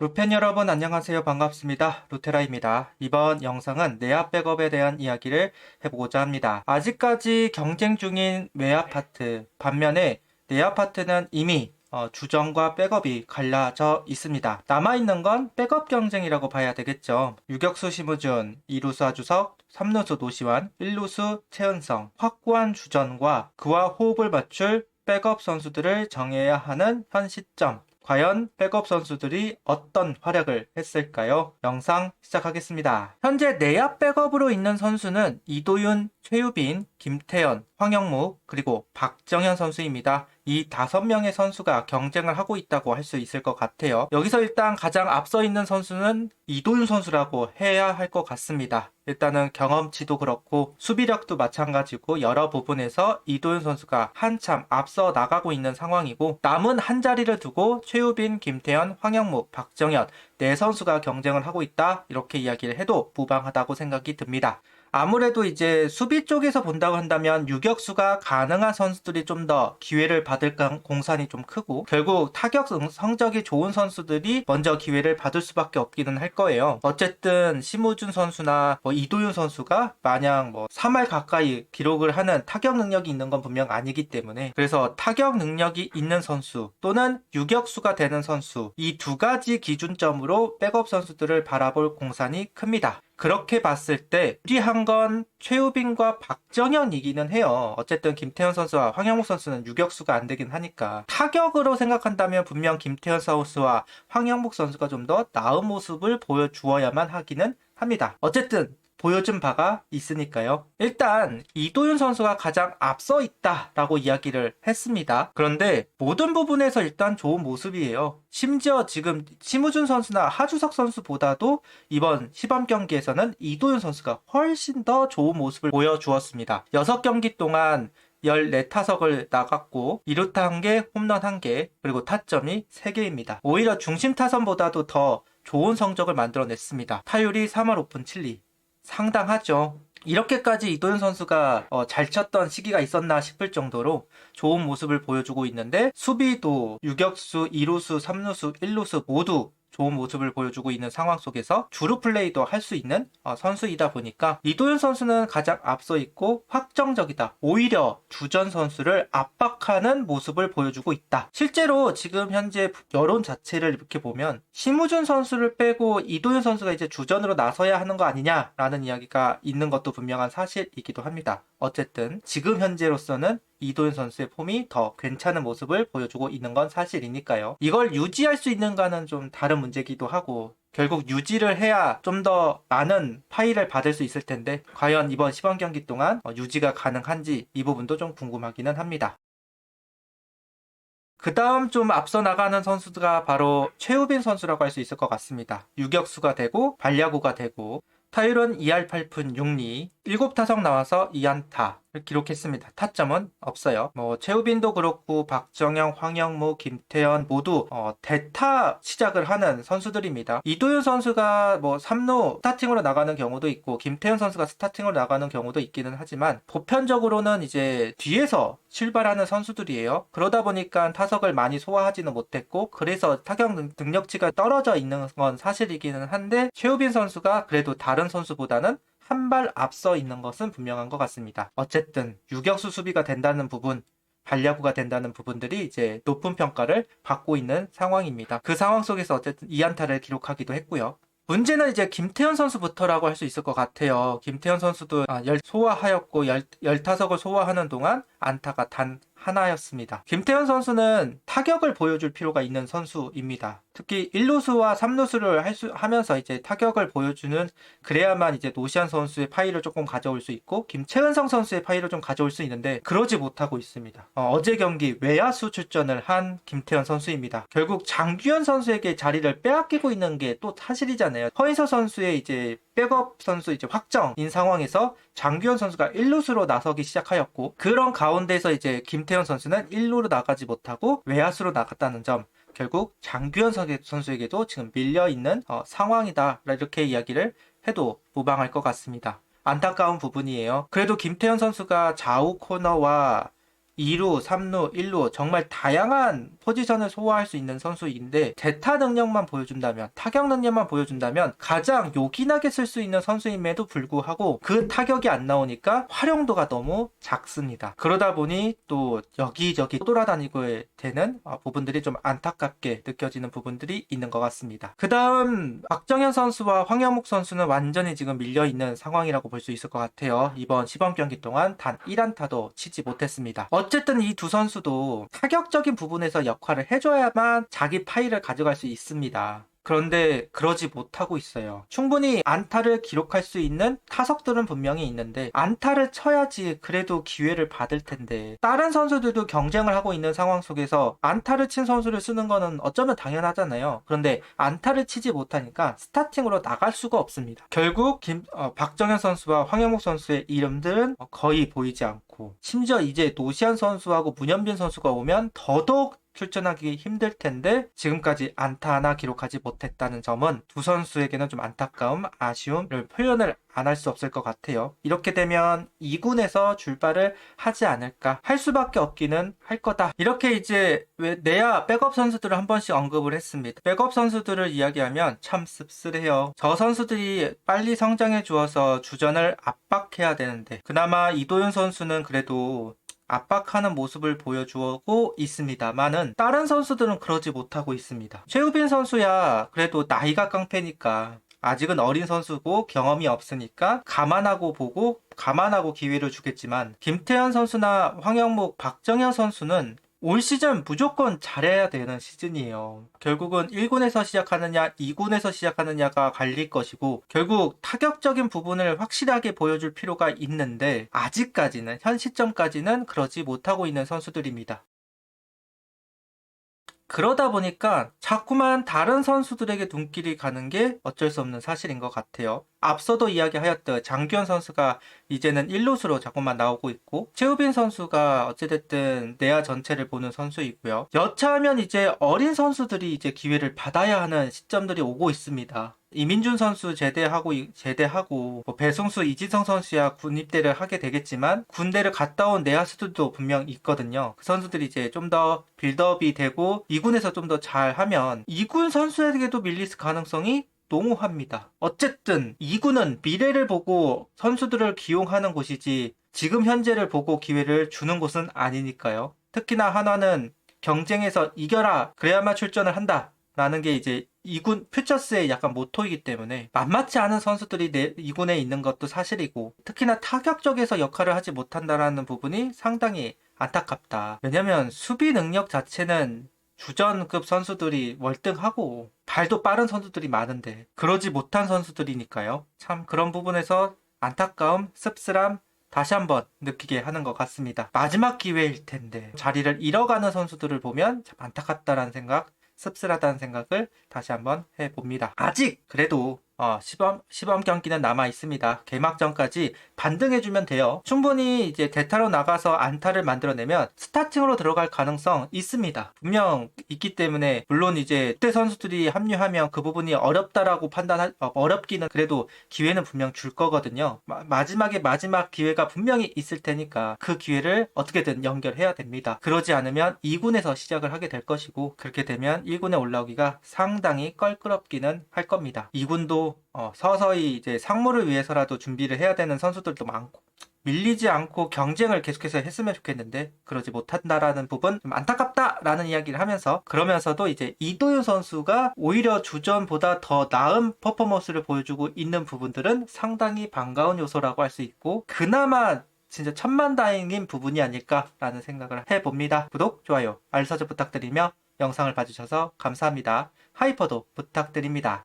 루펜 여러분 안녕하세요. 반갑습니다. 루테라입니다. 이번 영상은 내압 백업에 대한 이야기를 해보고자 합니다. 아직까지 경쟁 중인 외압 파트, 반면에 내압 파트는 이미 주전과 백업이 갈라져 있습니다. 남아있는 건 백업 경쟁이라고 봐야 되겠죠. 유격수 심우준, 2루수 하주석, 3루수 노시환, 1루수 최은성, 확고한 주전과 그와 호흡을 맞출 백업 선수들을 정해야 하는 현 시점. 과연 백업 선수들이 어떤 활약을 했을까요? 영상 시작하겠습니다. 현재 내야 백업으로 있는 선수는 이도윤, 최유빈, 김태현, 황영무, 그리고 박정현 선수입니다. 이 5명의 선수가 경쟁을 하고 있다고 할 수 있을 것 같아요. 여기서 일단 가장 앞서 있는 선수는 이도윤 선수라고 해야 할 것 같습니다. 일단은 경험치도 그렇고 수비력도 마찬가지고 여러 부분에서 이도윤 선수가 한참 앞서 나가고 있는 상황이고, 남은 한 자리를 두고 최유빈, 김태현, 황영무, 박정현 네 선수가 경쟁을 하고 있다, 이렇게 이야기를 해도 무방하다고 생각이 듭니다. 아무래도 이제 수비 쪽에서 본다고 한다면 유격수가 가능한 선수들이 좀 더 기회를 받을 공산이 좀 크고, 결국 타격 성적이 좋은 선수들이 먼저 기회를 받을 수밖에 없기는 할 거예요. 어쨌든 심우준 선수나 이도윤 선수가 마냥 3할 가까이 기록을 하는 타격 능력이 있는 건 분명 아니기 때문에, 그래서 타격 능력이 있는 선수 또는 유격수가 되는 선수, 이 두 가지 기준점으로 백업 선수들을 바라볼 공산이 큽니다. 그렇게 봤을 때 유리한 건 최우빈과 박정현이기는 해요. 어쨌든 김태현 선수와 황영목 선수는 유격수가 안 되긴 하니까, 타격으로 생각한다면 분명 김태현 선수와 황영목 선수가 좀 더 나은 모습을 보여주어야만 하기는 합니다. 어쨌든 보여준 바가 있으니까요. 일단 이도윤 선수가 가장 앞서 있다라고 이야기를 했습니다. 그런데 모든 부분에서 일단 좋은 모습이에요. 심지어 지금 심우준 선수나 하주석 선수보다도 이번 시범 경기에서는 이도윤 선수가 훨씬 더 좋은 모습을 보여주었습니다. 6경기 동안 14타석을 나갔고 2루타 1개, 홈런 1개, 그리고 타점이 3개입니다. 오히려 중심 타선보다도 더 좋은 성적을 만들어냈습니다. 타율이 3할 5푼 7리. 상당하죠. 이렇게까지 이도현 선수가 잘 쳤던 시기가 있었나 싶을 정도로 좋은 모습을 보여주고 있는데, 수비도 유격수, 2루수, 3루수, 1루수 모두 좋은 모습을 보여주고 있는 상황 속에서 주루 플레이도 할 수 있는 선수이다 보니까 이도현 선수는 가장 앞서 있고 확정적이다. 오히려 주전 선수를 압박하는 모습을 보여주고 있다. 실제로 지금 현재 여론 자체를 이렇게 보면 심우준 선수를 빼고 이도현 선수가 이제 주전으로 나서야 하는 거 아니냐라는 이야기가 있는 것도 분명한 사실이기도 합니다. 어쨌든 지금 현재로서는 이도현 선수의 폼이 더 괜찮은 모습을 보여주고 있는 건 사실이니까요. 이걸 유지할 수 있는가는 좀 다른 문제기도 하고, 결국 유지를 해야 좀 더 많은 파이를 받을 수 있을 텐데, 과연 이번 시범 경기 동안 유지가 가능한지 이 부분도 좀 궁금하기는 합니다. 그 다음 좀 앞서 나가는 선수가 바로 최우빈 선수라고 할 수 있을 것 같습니다. 유격수가 되고 발야구가 되고, 타율은 2할 8푼 6리, 7타석 나와서 2안타를 기록했습니다. 타점은 없어요. 최우빈도 그렇고 박정영, 황영무, 김태현 모두 대타 시작을 하는 선수들입니다. 이도윤 선수가 3루 스타팅으로 나가는 경우도 있고, 김태현 선수가 스타팅으로 나가는 경우도 있기는 하지만 보편적으로는 이제 뒤에서 출발하는 선수들이에요. 그러다 보니까 타석을 많이 소화하지는 못했고, 그래서 타격 능력치가 떨어져 있는 건 사실이기는 한데, 최우빈 선수가 그래도 다른 선수보다는 한 발 앞서 있는 것은 분명한 것 같습니다. 어쨌든 유격수 수비가 된다는 부분, 반야구가 된다는 부분들이 이제 높은 평가를 받고 있는 상황입니다. 그 상황 속에서 어쨌든 2안타를 기록하기도 했고요. 문제는 이제 김태현 선수부터라고 할 수 있을 것 같아요. 김태현 선수도 소화하였고 15타석을 소화하는 동안 안타가 단 하나였습니다. 김태현 선수는 타격을 보여줄 필요가 있는 선수입니다. 특히 1루수와 3루수를 하면서 이제 타격을 보여주는, 그래야만 이제 노시안 선수의 파이를 조금 가져올 수 있고 김채은성 선수의 파이를 좀 가져올 수 있는데, 그러지 못하고 있습니다. 어제 경기 외야수 출전을 한 김태현 선수입니다. 결국 장규현 선수에게 자리를 빼앗기고 있는 게 또 사실이잖아요. 허인서 선수의 이제 백업 선수 이제 확정인 상황에서 장규현 선수가 1루수로 나서기 시작하였고, 그런 가운데서 이제 김태현 선수는 1루로 나가지 못하고 외야수로 나갔다는 점, 결국 장규현 선수에게도 지금 밀려있는 상황이다, 이렇게 이야기를 해도 무방할 것 같습니다. 안타까운 부분이에요. 그래도 김태현 선수가 좌우 코너와 2루, 3루, 1루 정말 다양한 포지션을 소화할 수 있는 선수인데 대타 능력만 보여준다면, 타격 능력만 보여준다면 가장 요긴하게 쓸 수 있는 선수임에도 불구하고 그 타격이 안 나오니까 활용도가 너무 작습니다. 그러다 보니 또 여기저기 돌아다니고 되는 부분들이 좀 안타깝게 느껴지는 부분들이 있는 것 같습니다. 그 다음 박정현 선수와 황영목 선수는 완전히 지금 밀려있는 상황이라고 볼 수 있을 것 같아요. 이번 시범 경기 동안 단 1안타도 치지 못했습니다. 어쨌든 이 두 선수도 타격적인 부분에서 역할을 해줘야만 자기 파일을 가져갈 수 있습니다. 그런데 그러지 못하고 있어요. 충분히 안타를 기록할 수 있는 타석들은 분명히 있는데 안타를 쳐야지 그래도 기회를 받을 텐데, 다른 선수들도 경쟁을 하고 있는 상황 속에서 안타를 친 선수를 쓰는 거는 어쩌면 당연하잖아요. 그런데 안타를 치지 못하니까 스타팅으로 나갈 수가 없습니다. 결국 박정현 선수와 황영목 선수의 이름들은 거의 보이지 않고, 심지어 이제 노시안 선수하고 문현빈 선수가 오면 더더욱 출전하기 힘들 텐데 지금까지 안타 하나 기록하지 못했다는 점은 두 선수에게는 좀 안타까움, 아쉬움을 표현을 안 할 수 없을 것 같아요. 이렇게 되면 2군에서 출발을 하지 않을까, 할 수밖에 없기는 할 거다. 이렇게 이제 내야 백업 선수들을 한 번씩 언급을 했습니다. 백업 선수들을 이야기하면 참 씁쓸해요. 저 선수들이 빨리 성장해 주어서 주전을 압박해야 되는데, 그나마 이도윤 선수는 그래도 압박하는 모습을 보여주고 있습니다만은 다른 선수들은 그러지 못하고 있습니다. 최우빈 선수야 그래도 나이가 깡패니까, 아직은 어린 선수고 경험이 없으니까 감안하고 보고 감안하고 기회를 주겠지만, 김태현 선수나 황영목, 박정현 선수는 올 시즌 무조건 잘해야 되는 시즌이에요. 결국은 1군에서 시작하느냐 2군에서 시작하느냐가 갈릴 것이고, 결국 타격적인 부분을 확실하게 보여줄 필요가 있는데 아직까지는, 현 시점까지는 그러지 못하고 있는 선수들입니다. 그러다 보니까 자꾸만 다른 선수들에게 눈길이 가는 게 어쩔 수 없는 사실인 것 같아요. 앞서도 이야기하였던 장규현 선수가 이제는 1루수로 자꾸만 나오고 있고, 최우빈 선수가 어찌됐든 내야 전체를 보는 선수이고요. 여차하면 이제 어린 선수들이 이제 기회를 받아야 하는 시점들이 오고 있습니다. 이민준 선수 제대하고 배승수, 이지성 선수야 군 입대를 하게 되겠지만 군대를 갔다 온 내야수들도 분명 있거든요. 그 선수들이 이제 좀 더 빌드업이 되고 2군에서 좀 더 잘하면 2군 선수에게도 밀릴 가능성이 농후합니다. 어쨌든 2군은 미래를 보고 선수들을 기용하는 곳이지 지금 현재를 보고 기회를 주는 곳은 아니니까요. 특히나 한화는 경쟁에서 이겨라, 그래야만 출전을 한다 라는 게 이제 2군 퓨처스의 약간 모토이기 때문에 만만치 않은 선수들이 2군에 있는 것도 사실이고, 특히나 타격 쪽에서 역할을 하지 못한다라는 부분이 상당히 안타깝다. 왜냐면 수비 능력 자체는 주전급 선수들이 월등하고 발도 빠른 선수들이 많은데 그러지 못한 선수들이니까요. 참 그런 부분에서 안타까움, 씁쓸함 다시 한번 느끼게 하는 것 같습니다. 마지막 기회일 텐데 자리를 잃어가는 선수들을 보면 참 안타깝다라는 생각, 씁쓸하다는 생각을 다시 한번 해봅니다. 아직 그래도 시범 경기는 남아 있습니다. 개막전까지 반등해주면 돼요. 충분히 이제 대타로 나가서 안타를 만들어내면 스타팅으로 들어갈 가능성 있습니다. 분명 있기 때문에, 물론 이제 그때 선수들이 합류하면 그 부분이 어렵다라고 어렵기는 그래도 기회는 분명 줄 거거든요. 마지막 기회가 분명히 있을 테니까 그 기회를 어떻게든 연결해야 됩니다. 그러지 않으면 2군에서 시작을 하게 될 것이고, 그렇게 되면 1군에 올라오기가 상당히 껄끄럽기는 할 겁니다. 2군도 서서히 이제 상무를 위해서라도 준비를 해야 되는 선수들도 많고, 밀리지 않고 경쟁을 계속해서 했으면 좋겠는데 그러지 못한다라는 부분 좀 안타깝다라는 이야기를 하면서, 그러면서도 이제 이도윤 선수가 오히려 주전보다 더 나은 퍼포먼스를 보여주고 있는 부분들은 상당히 반가운 요소라고 할 수 있고, 그나마 진짜 천만다행인 부분이 아닐까라는 생각을 해봅니다. 구독, 좋아요, 알림 설정 부탁드리며 영상을 봐주셔서 감사합니다. 하이퍼도 부탁드립니다.